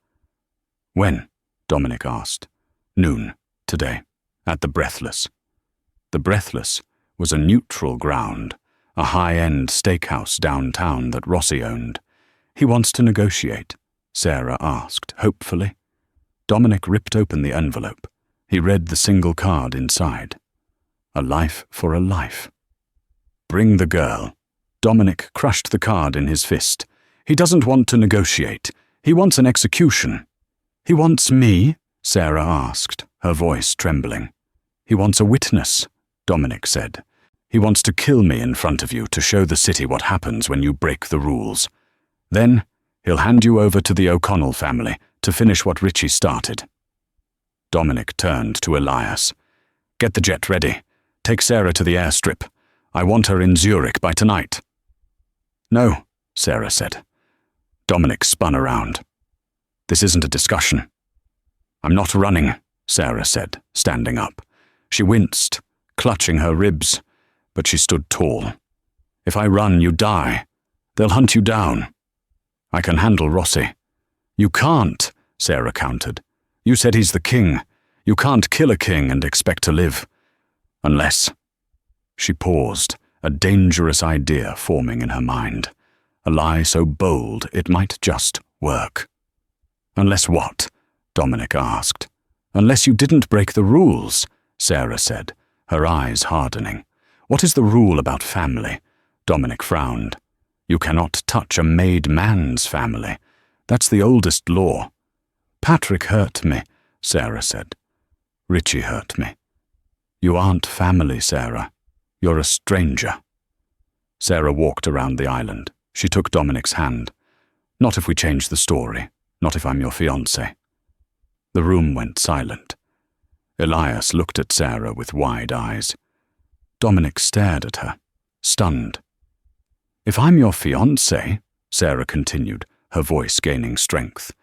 "When?" Dominic asked. "Noon, today, at the Breathless." The Breathless was a neutral ground, a high-end steakhouse downtown that Rossi owned. "He wants to negotiate," Sarah asked, hopefully. Dominic ripped open the envelope. He read the single card inside. A life for a life. Bring the girl. Dominic crushed the card in his fist. He doesn't want to negotiate. He wants an execution. He wants me? Sarah asked, her voice trembling. He wants a witness, Dominic said. He wants to kill me in front of you to show the city what happens when you break the rules. Then he'll hand you over to the O'Connell family to finish what Richie started. Dominic turned to Elias. Get the jet ready. Take Sarah to the airstrip. I want her in Zurich by tonight. No, Sarah said. Dominic spun around. This isn't a discussion. I'm not running, Sarah said, standing up. She winced, clutching her ribs, but she stood tall. If I run, you die. They'll hunt you down. I can handle Rossi. You can't, Sarah countered. You said he's the king. You can't kill a king and expect to live. Unless... She paused, a dangerous idea forming in her mind. A lie so bold it might just work. Unless what? Dominic asked. Unless you didn't break the rules, Sarah said, her eyes hardening. What is the rule about family? Dominic frowned. You cannot touch a made man's family. That's the oldest law. Patrick hurt me, Sarah said. Richie hurt me. You aren't family, Sarah. You're a stranger. Sarah walked around the island. She took Dominic's hand. Not if we change the story. Not if I'm your fiancé. The room went silent. Elias looked at Sarah with wide eyes. Dominic stared at her, stunned. If I'm your fiancé, Sarah continued, her voice gaining strength,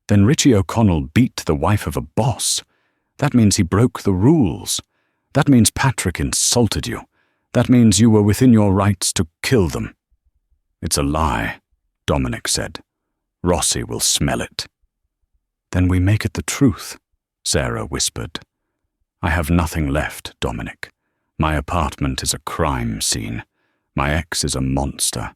then Richie O'Connell beat the wife of a boss. That means he broke the rules. That means Patrick insulted you. That means you were within your rights to kill them. It's a lie, Dominic said. Rossi will smell it. Then we make it the truth, Sarah whispered. I have nothing left, Dominic. My apartment is a crime scene. My ex is a monster.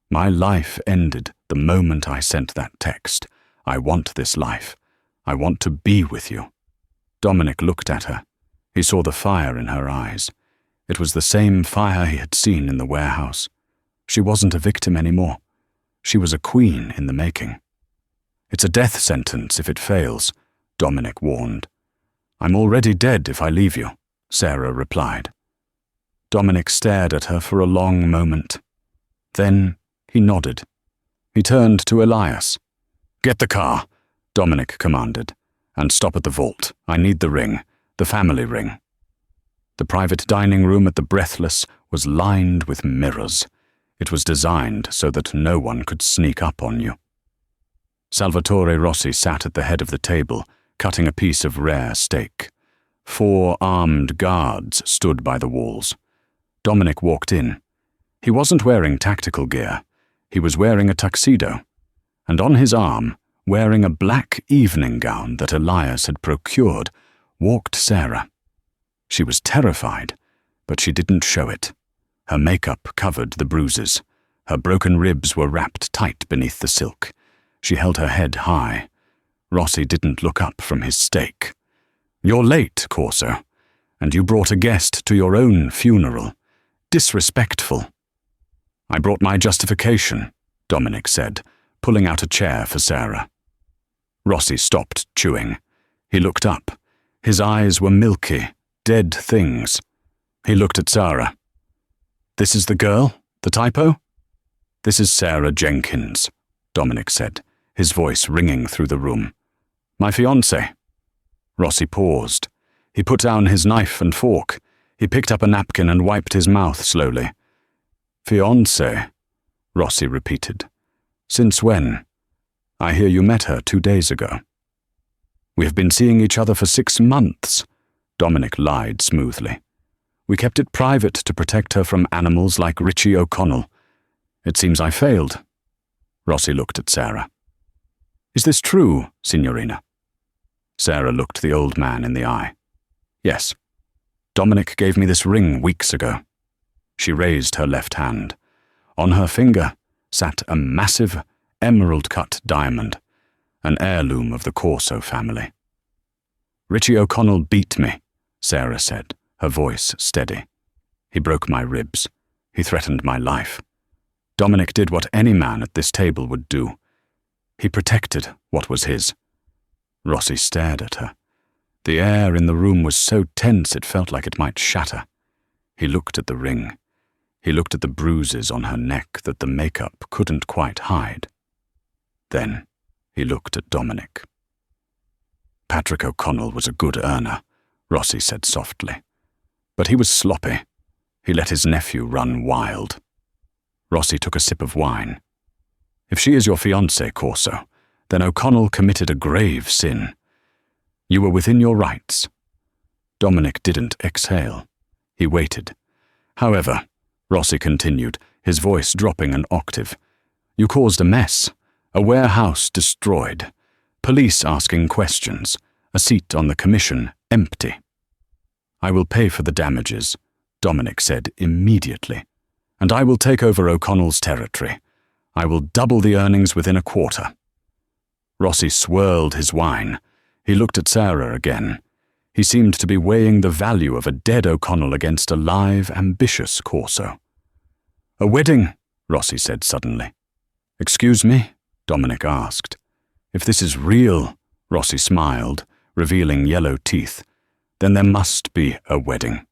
My life ended the moment I sent that text. I want this life. I want to be with you. Dominic looked at her. He saw the fire in her eyes. It was the same fire he had seen in the warehouse. She wasn't a victim anymore. She was a queen in the making. It's a death sentence if it fails, Dominic warned. I'm already dead if I leave you, Sarah replied. Dominic stared at her for a long moment. Then he nodded. He turned to Elias. Get the car, Dominic commanded, and stop at the vault. I need the ring, the family ring. The private dining room at the Breathless was lined with mirrors. It was designed so that no one could sneak up on you. Salvatore Rossi sat at the head of the table, cutting a piece of rare steak. 4 armed guards stood by the walls. Dominic walked in. He wasn't wearing tactical gear. He was wearing a tuxedo, and on his arm, wearing a black evening gown that Elias had procured, walked Sarah. She was terrified, but she didn't show it. Her makeup covered the bruises. Her broken ribs were wrapped tight beneath the silk. She held her head high. Rossi didn't look up from his steak. You're late, Corso, and you brought a guest to your own funeral. Disrespectful. I brought my justification, Dominic said, pulling out a chair for Sarah. Rossi stopped chewing. He looked up. His eyes were milky, dead things. He looked at Sarah. This is the girl? The typo? This is Sarah Jenkins, Dominic said, his voice ringing through the room. My fiancé. Rossi paused. He put down his knife and fork. He picked up a napkin and wiped his mouth slowly. Fiancé, Rossi repeated. Since when? I hear you met her 2 days ago. We have been seeing each other for 6 months, Dominic lied smoothly. We kept it private to protect her from animals like Richie O'Connell. It seems I failed. Rossi looked at Sarah. Is this true, Signorina? Sarah looked the old man in the eye. Yes. Dominic gave me this ring weeks ago. She raised her left hand. On her finger sat a massive, emerald-cut diamond, an heirloom of the Corso family. "Richie O'Connell beat me," Sarah said, her voice steady. "He broke my ribs. He threatened my life. Dominic did what any man at this table would do. He protected what was his." Rossi stared at her. The air in the room was so tense it felt like it might shatter. He looked at the ring. He looked at the bruises on her neck that the makeup couldn't quite hide. Then he looked at Dominic. "Patrick O'Connell was a good earner," Rossi said softly. "But he was sloppy. He let his nephew run wild." Rossi took a sip of wine. "If she is your fiancée, Corso, then O'Connell committed a grave sin. You were within your rights." Dominic didn't exhale. He waited. "However," Rossi continued, his voice dropping an octave, "you caused a mess. A warehouse destroyed. Police asking questions. A seat on the commission empty." "I will pay for the damages," Dominic said immediately. "And I will take over O'Connell's territory. I will double the earnings within a quarter." Rossi swirled his wine. He looked at Sarah again. He seemed to be weighing the value of a dead O'Connell against a live, ambitious Corso. "A wedding," Rossi said suddenly. "Excuse me?" Dominic asked. "If this is real," Rossi smiled, revealing yellow teeth, "then there must be a wedding.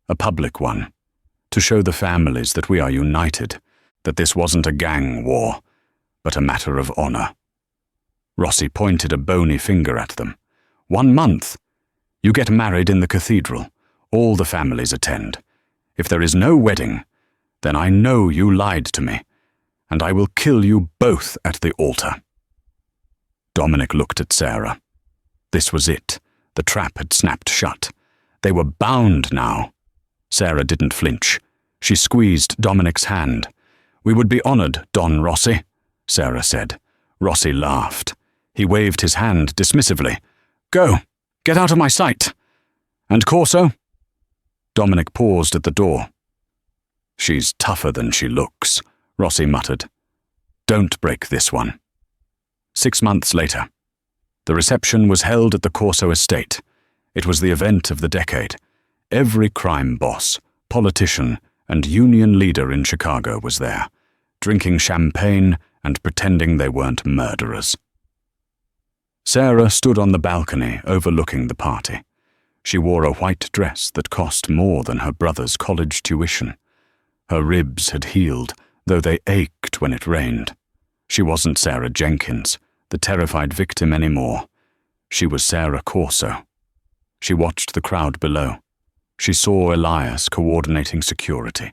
A public one. To show the families that we are united, that this wasn't a gang war, but a matter of honor." Rossi pointed a bony finger at them. "1 month. You get married in the cathedral. All the families attend. If there is no wedding, then I know you lied to me, and I will kill you both at the altar." Dominic looked at Sarah. This was it. The trap had snapped shut. They were bound now. Sarah didn't flinch. She squeezed Dominic's hand. "We would be honored, Don Rossi," Sarah said. Rossi laughed. He waved his hand dismissively. "Go! Get out of my sight! And Corso?" Dominic paused at the door. "She's tougher than she looks," Rossi muttered. "Don't break this one." 6 months later. The reception was held at the Corso estate. It was the event of the decade. Every crime boss, politician, and union leader in Chicago was there, drinking champagne and pretending they weren't murderers. Sarah stood on the balcony overlooking the party. She wore a white dress that cost more than her brother's college tuition. Her ribs had healed, though they ached when it rained. She wasn't Sarah Jenkins, the terrified victim anymore. She was Sarah Corso. She watched the crowd below. She saw Elias coordinating security.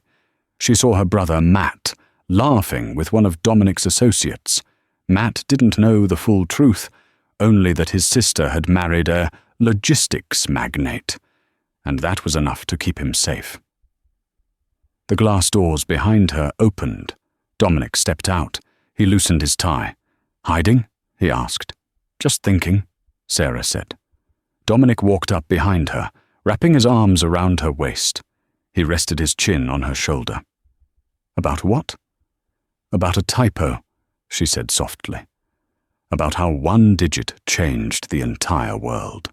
She saw her brother Matt laughing with one of Dominic's associates. Matt didn't know the full truth, only that his sister had married a logistics magnate, and that was enough to keep him safe. The glass doors behind her opened. Dominic stepped out. He loosened his tie. "Hiding?" he asked. "Just thinking," Sarah said. Dominic walked up behind her, wrapping his arms around her waist. He rested his chin on her shoulder. "About what?" "About a typo," she said softly. "About how 1 digit changed the entire world."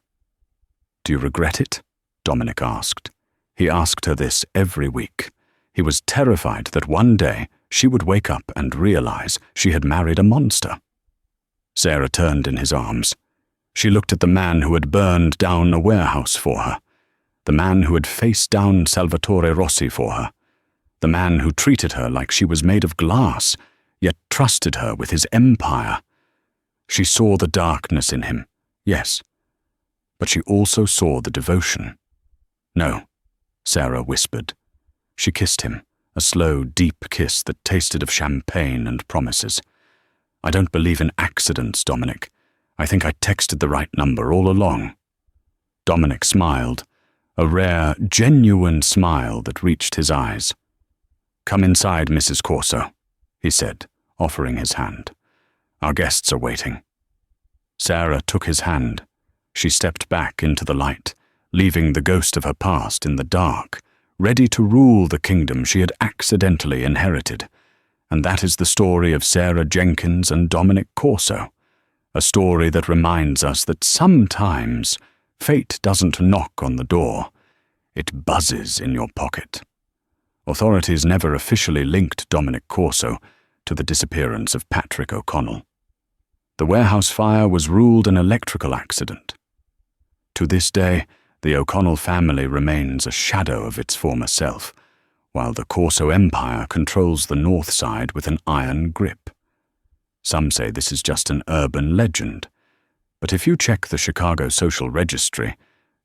"Do you regret it?" Dominic asked. He asked her this every week. He was terrified that one day she would wake up and realize she had married a monster. Sarah turned in his arms. She looked at the man who had burned down a warehouse for her, the man who had faced down Salvatore Rossi for her, the man who treated her like she was made of glass, yet trusted her with his empire. She saw the darkness in him, yes, but she also saw the devotion. "No," Sarah whispered. She kissed him, a slow, deep kiss that tasted of champagne and promises. "I don't believe in accidents, Dominic. I think I texted the right number all along." Dominic smiled, a rare, genuine smile that reached his eyes. "Come inside, Mrs. Corso," he said, offering his hand. "Our guests are waiting." Sarah took his hand. She stepped back into the light, leaving the ghost of her past in the dark, ready to rule the kingdom she had accidentally inherited. And that is the story of Sarah Jenkins and Dominic Corso, a story that reminds us that sometimes Fate doesn't knock on the door. It buzzes in your pocket. Authorities never officially linked Dominic Corso to the disappearance of Patrick O'Connell. The warehouse fire was ruled an electrical accident. To this day, the O'Connell family remains a shadow of its former self, while the Corso Empire controls the north side with an iron grip. Some say this is just an urban legend, but if you check the Chicago Social Registry,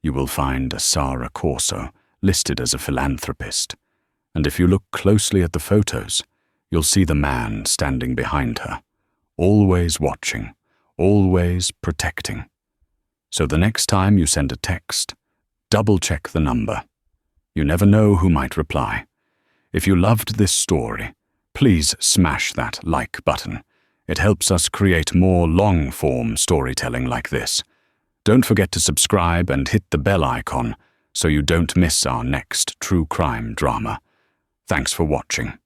you will find a Sarah Corso listed as a philanthropist, and if you look closely at the photos, you'll see the man standing behind her, always watching, always protecting. So the next time you send a text, double-check the number. You never know who might reply. If you loved this story, please smash that like button. It helps us create more long-form storytelling like this. Don't forget to subscribe and hit the bell icon so you don't miss our next true crime drama. Thanks for watching.